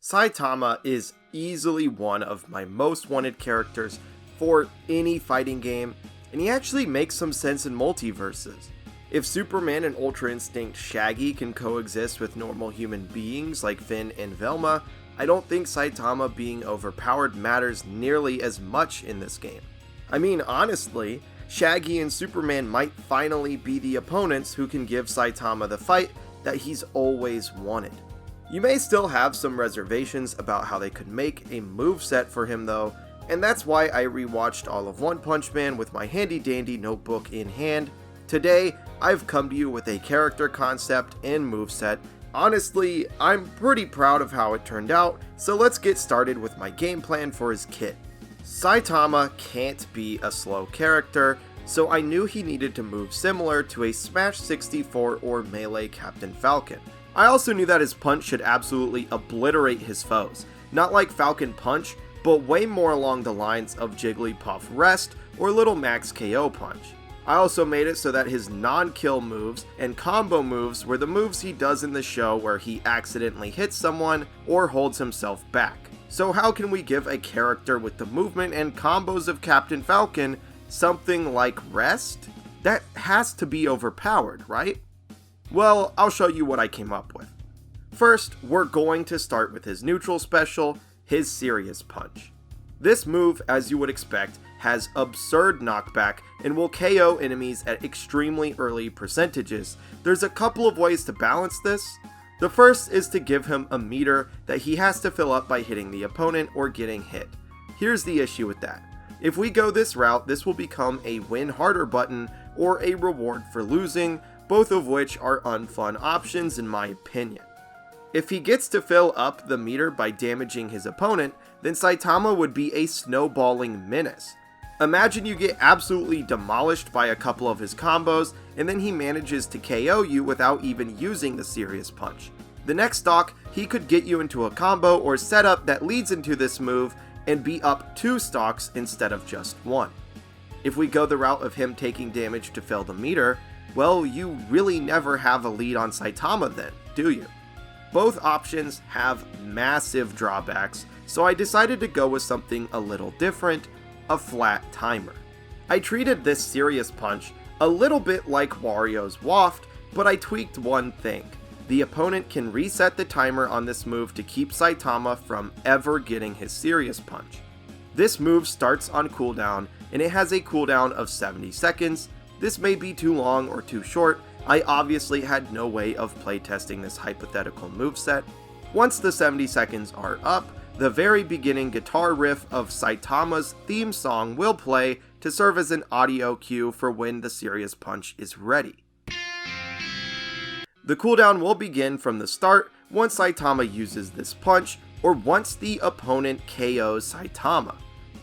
Saitama is easily one of my most wanted characters for any fighting game, and he actually makes some sense in MultiVersus. If Superman and Ultra Instinct Shaggy can coexist with normal human beings like Finn and Velma, I don't think Saitama being overpowered matters nearly as much in this game. I mean, honestly, Shaggy and Superman might finally be the opponents who can give Saitama the fight that he's always wanted. You may still have some reservations about how they could make a moveset for him though, and that's why I rewatched all of One Punch Man with my handy dandy notebook in hand. Today, I've come to you with a character concept and moveset. Honestly, I'm pretty proud of how it turned out, so let's get started with my game plan for his kit. Saitama can't be a slow character, so I knew he needed to move similar to a Smash 64 or Melee Captain Falcon. I also knew that his punch should absolutely obliterate his foes, not like Falcon Punch, but way more along the lines of Jigglypuff Rest or Little Max KO Punch. I also made it so that his non-kill moves and combo moves were the moves he does in the show where he accidentally hits someone or holds himself back. So how can we give a character with the movement and combos of Captain Falcon something like Rest? That has to be overpowered, right? Well, I'll show you what I came up with. First, we're going to start with his neutral special, his Serious Punch. This move, as you would expect, has absurd knockback and will KO enemies at extremely early percentages. There's a couple of ways to balance this. The first is to give him a meter that he has to fill up by hitting the opponent or getting hit. Here's the issue with that. If we go this route, this will become a win harder button or a reward for losing, both of which are unfun options in my opinion. If he gets to fill up the meter by damaging his opponent, then Saitama would be a snowballing menace. Imagine you get absolutely demolished by a couple of his combos, and then he manages to KO you without even using the Serious Punch. The next stock, he could get you into a combo or setup that leads into this move and be up 2 stocks instead of just 1. If we go the route of him taking damage to fill the meter, well, you really never have a lead on Saitama then, do you? Both options have massive drawbacks, so I decided to go with something a little different, a flat timer. I treated this Serious Punch a little bit like Wario's Waft, but I tweaked one thing. The opponent can reset the timer on this move to keep Saitama from ever getting his Serious Punch. This move starts on cooldown, and it has a cooldown of 70 seconds. This may be too long or too short. I obviously had no way of playtesting this hypothetical moveset. Once the 70 seconds are up, the very beginning guitar riff of Saitama's theme song will play to serve as an audio cue for when the Serious Punch is ready. The cooldown will begin from the start once Saitama uses this punch, or once the opponent KOs Saitama.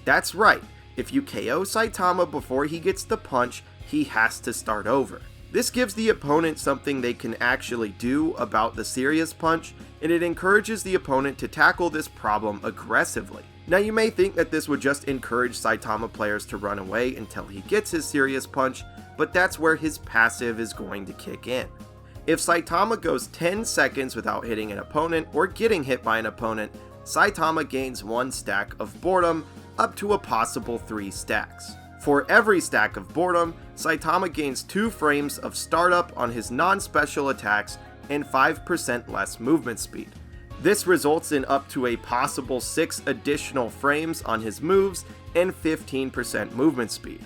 That's right, if you KO Saitama before he gets the punch, he has to start over. This gives the opponent something they can actually do about the Serious Punch, and it encourages the opponent to tackle this problem aggressively. Now you may think that this would just encourage Saitama players to run away until he gets his Serious Punch, but that's where his passive is going to kick in. If Saitama goes 10 seconds without hitting an opponent or getting hit by an opponent, Saitama gains 1 stack of boredom, up to a possible 3 stacks. For every stack of boredom, Saitama gains 2 frames of startup on his non-special attacks and 5% less movement speed. This results in up to a possible 6 additional frames on his moves and 15% movement speed.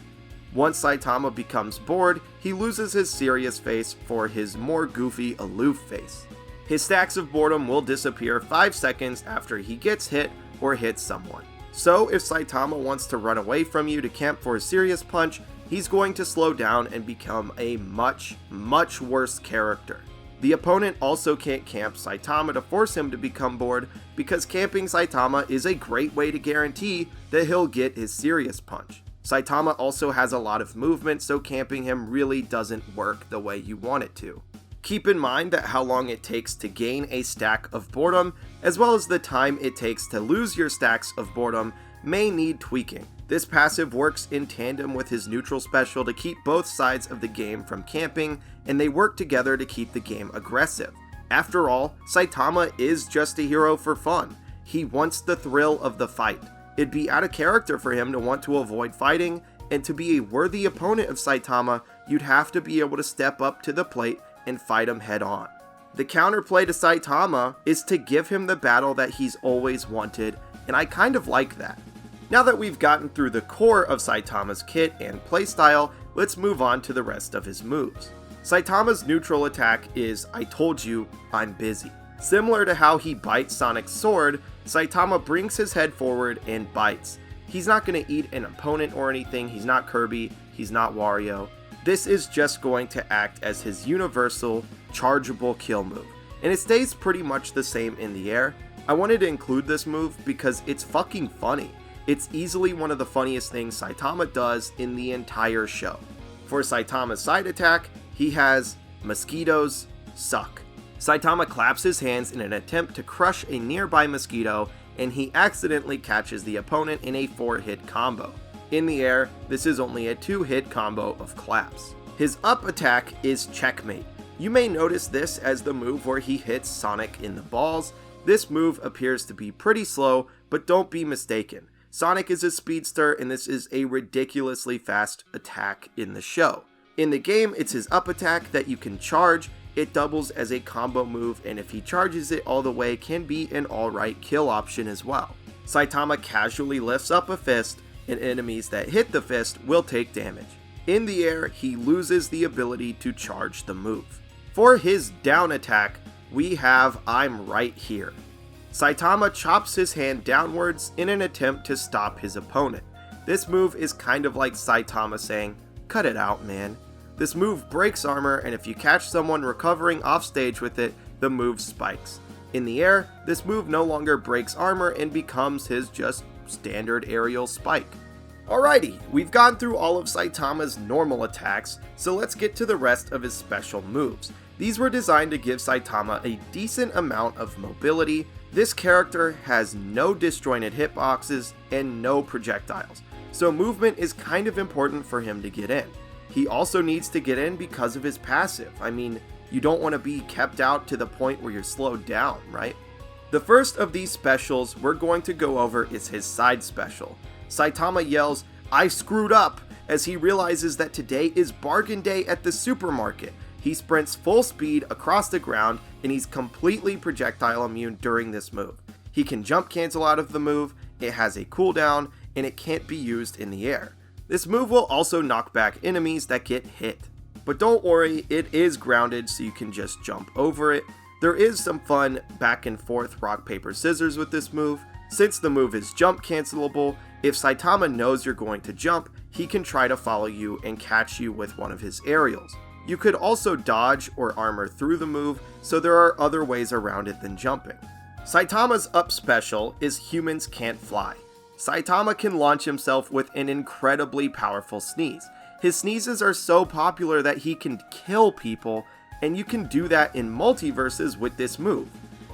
Once Saitama becomes bored, he loses his serious face for his more goofy, aloof face. His stacks of boredom will disappear 5 seconds after he gets hit or hits someone. So if Saitama wants to run away from you to camp for a Serious Punch, he's going to slow down and become a much worse character. The opponent also can't camp Saitama to force him to become bored, because camping Saitama is a great way to guarantee that he'll get his Serious Punch. Saitama also has a lot of movement, so camping him really doesn't work the way you want it to. Keep in mind that how long it takes to gain a stack of boredom, as well as the time it takes to lose your stacks of boredom, may need tweaking. This passive works in tandem with his neutral special to keep both sides of the game from camping, and they work together to keep the game aggressive. After all, Saitama is just a hero for fun, He wants the thrill of the fight. It'd be out of character for him to want to avoid fighting, and to be a worthy opponent of Saitama, you'd have to be able to step up to the plate and fight him head on. The counterplay to Saitama is to give him the battle that he's always wanted, and I kind of like that. Now that we've gotten through the core of Saitama's kit and playstyle, let's move on to the rest of his moves. Saitama's neutral attack is I told you, I'm busy. Similar to how he bites Sonic's sword, Saitama brings his head forward and bites. He's not going to eat an opponent or anything, he's not Kirby, he's not Wario. This is just going to act as his universal, chargeable kill move, and it stays pretty much the same in the air. I wanted to include this move because it's fucking funny. It's easily one of the funniest things Saitama does in the entire show. For Saitama's side attack, he has Mosquitoes Suck. Saitama claps his hands in an attempt to crush a nearby mosquito, and he accidentally catches the opponent in a 4-hit combo. In the air, this is only a 2-hit combo of claps. His up attack is Checkmate. You may notice this as the move where he hits Sonic in the balls. This move appears to be pretty slow, but don't be mistaken. Sonic is a speedster, and this is a ridiculously fast attack in the show. In the game, it's his up attack that you can charge. It doubles as a combo move, and if he charges it all the way, can be an alright kill option as well. Saitama casually lifts up a fist, and enemies that hit the fist will take damage. In the air, he loses the ability to charge the move. For his down attack, we have I'm Right Here. Saitama chops his hand downwards in an attempt to stop his opponent. This move is kind of like Saitama saying, "Cut it out, man." This move breaks armor, and if you catch someone recovering off stage with it, the move spikes. In the air, this move no longer breaks armor and becomes his just standard aerial spike. Alrighty, we've gone through all of Saitama's normal attacks, so let's get to the rest of his special moves. These were designed to give Saitama a decent amount of mobility. This character has no disjointed hitboxes and no projectiles, so movement is kind of important for him to get in. He also needs to get in because of his passive. I mean, you don't want to be kept out to the point where you're slowed down, right? The first of these specials we're going to go over is his side special. Saitama yells, "I screwed up," as he realizes that today is bargain day at the supermarket. He sprints full speed across the ground, and he's completely projectile immune during this move. He can jump cancel out of the move, it has a cooldown, and it can't be used in the air. This move will also knock back enemies that get hit. But don't worry, it is grounded, so you can just jump over it. There is some fun back and forth rock paper scissors with this move. Since the move is jump cancelable, if Saitama knows you're going to jump, he can try to follow you and catch you with one of his aerials. You could also dodge or armor through the move, so there are other ways around it than jumping. Saitama's up special is Humans Can't Fly. Saitama can launch himself with an incredibly powerful sneeze. His sneezes are so popular that he can kill people, and you can do that in MultiVersus with this move.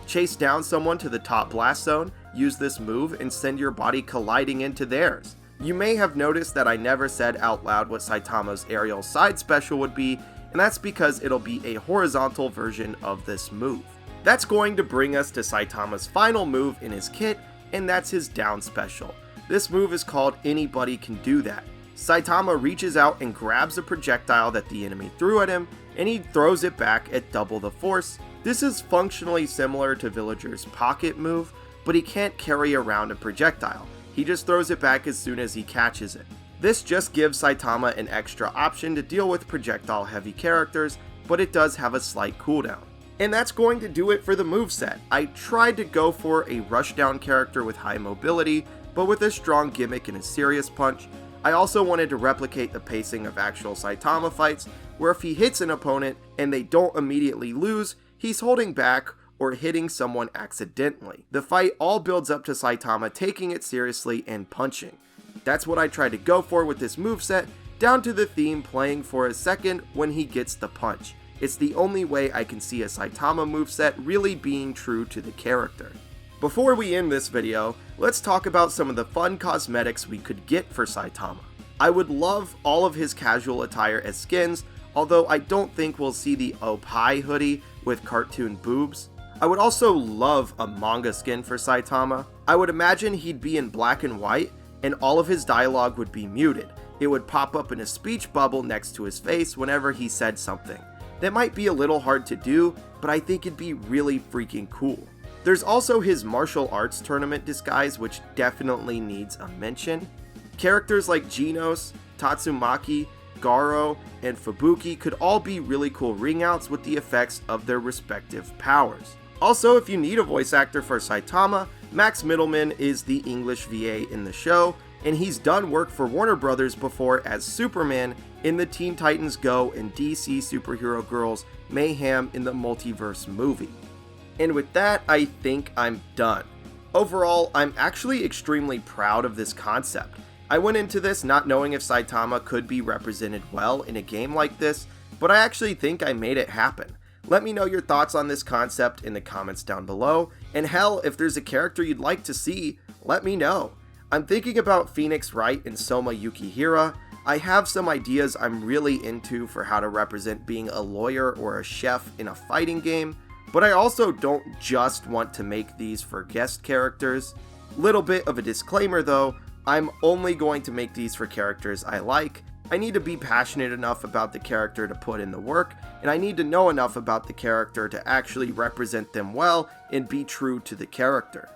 Chase down someone to the top blast zone, use this move, and send your body colliding into theirs. You may have noticed that I never said out loud what Saitama's aerial side special would be, and that's because it'll be a horizontal version of this move. That's going to bring us to Saitama's final move in his kit, and that's his down special. This move is called Anybody Can Do That. Saitama reaches out and grabs a projectile that the enemy threw at him, and he throws it back at double the force. This is functionally similar to Villager's pocket move, but he can't carry around a projectile. He just throws it back as soon as he catches it. This just gives Saitama an extra option to deal with projectile heavy characters, but it does have a slight cooldown. And that's going to do it for the moveset. I tried to go for a rushdown character with high mobility, but with a strong gimmick and a serious punch. I also wanted to replicate the pacing of actual Saitama fights, where if he hits an opponent and they don't immediately lose, he's holding back or hitting someone accidentally. The fight all builds up to Saitama taking it seriously and punching. That's what I tried to go for with this moveset, down to the theme playing for a second when he gets the punch. It's the only way I can see a Saitama moveset really being true to the character. Before we end this video, let's talk about some of the fun cosmetics we could get for Saitama. I would love all of his casual attire as skins, although I don't think we'll see the Opie hoodie with cartoon boobs. I would also love a manga skin for Saitama. I would imagine he'd be in black and white, and all of his dialogue would be muted. It would pop up in a speech bubble next to his face whenever he said something. That might be a little hard to do, but I think it'd be really freaking cool. There's also his martial arts tournament disguise, which definitely needs a mention. Characters like Genos, Tatsumaki, Garo, and Fubuki could all be really cool ring outs with the effects of their respective powers. Also, if you need a voice actor for Saitama, Max Mittelman is the English VA in the show, and he's done work for Warner Brothers before as Superman in the Teen Titans Go and DC Superhero Girls Mayhem in the Multiverse movie. And with that, I think I'm done. Overall, I'm actually extremely proud of this concept. I went into this not knowing if Saitama could be represented well in a game like this, but I actually think I made it happen. Let me know your thoughts on this concept in the comments down below, and hell, if there's a character you'd like to see, let me know. I'm thinking about Phoenix Wright and Soma Yukihira. I have some ideas I'm really into for how to represent being a lawyer or a chef in a fighting game, but I also don't just want to make these for guest characters. Little bit of a disclaimer though, I'm only going to make these for characters I like. I need to be passionate enough about the character to put in the work, and I need to know enough about the character to actually represent them well and be true to the character.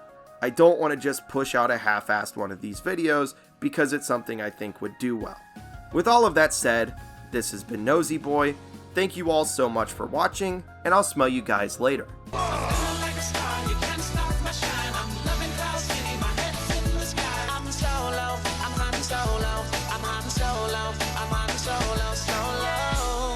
I don't want to just push out a half-assed one of these videos because it's something I think would do well. With all of that said, this has been Nosy Boy. Thank you all so much for watching, and I'll smell you guys later.